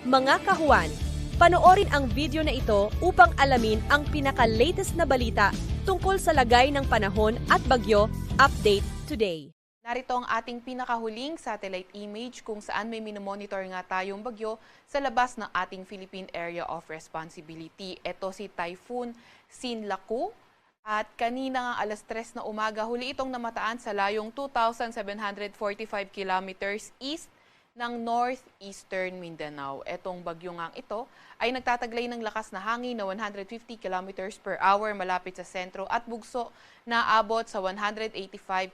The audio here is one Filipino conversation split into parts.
Mga kahuwan, panoorin ang video na ito upang alamin ang pinaka-latest na balita tungkol sa lagay ng panahon at bagyo. Update today. Narito ang ating pinakahuling satellite image kung saan may minomonitor nga tayong bagyo sa labas ng ating Philippine Area of Responsibility. Ito si Typhoon Sinlaku. At kanina nga alas 3 na umaga, huli itong namataan sa layong 2,745 kilometers east ng northeastern Mindanao. Etong bagyo ngang ito ay nagtataglay ng lakas na hangin na 150 kilometers per hour malapit sa sentro at bugso na abot sa 185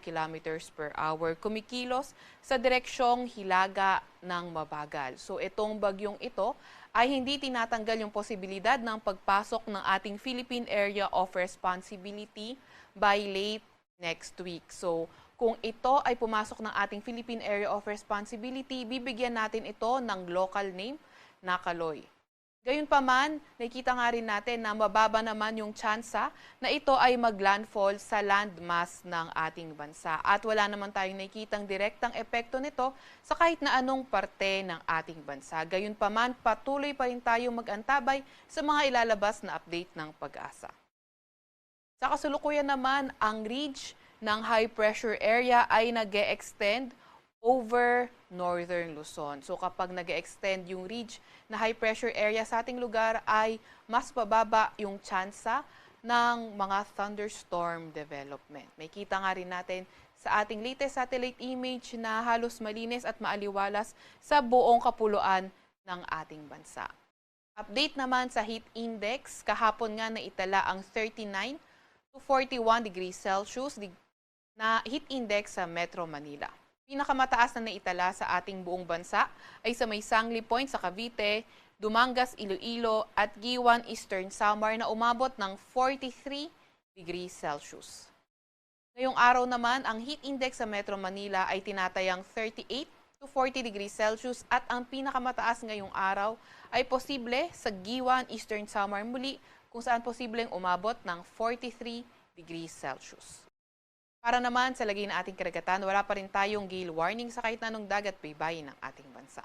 kilometers per hour. Kumikilos sa direksyong hilaga ng mabagal. So itong bagyong ito ay hindi tinatanggal yung posibilidad ng pagpasok ng ating Philippine Area of Responsibility by late next week. So kung ito ay pumasok ng ating Philippine Area of Responsibility, bibigyan natin ito ng local name na Kaloy. Gayunpaman, nakikita nga rin natin na mababa naman yung tsansa na ito ay maglandfall sa landmass ng ating bansa. At wala naman tayong nakikitang direktang epekto nito sa kahit na anong parte ng ating bansa. Gayunpaman, patuloy pa rin tayong mag-antabay sa mga ilalabas na update ng Pag-asa. Sa kasalukuyan naman, ang ridge ng high pressure area ay nag-e-extend over northern Luzon. So kapag nag-e-extend yung ridge na high pressure area sa ating lugar ay mas bababa yung tsansa ng mga thunderstorm development. May kita nga rin natin sa ating latest satellite image na halos malinis at maaliwalas sa buong kapuluan ng ating bansa. Update naman sa heat index, kahapon nga naitala ang 39 to 41 degrees Celsius na heat index sa Metro Manila. Pinakamataas na naitala sa ating buong bansa ay sa may Sangli Point sa Cavite, Dumangas, Iloilo at Giwan, Eastern Samar na umabot ng 43 degrees Celsius. Ngayong araw naman, ang heat index sa Metro Manila ay tinatayang 38 to 40 degrees Celsius at ang pinakamataas ngayong araw ay posible sa Giwan, Eastern Samar muli kung saan posibleng umabot ng 43 degrees Celsius. Para naman sa lagay ng ating karagatan, wala pa rin tayong gale warning sa kahit na anong dagat baybayin ng ating bansa.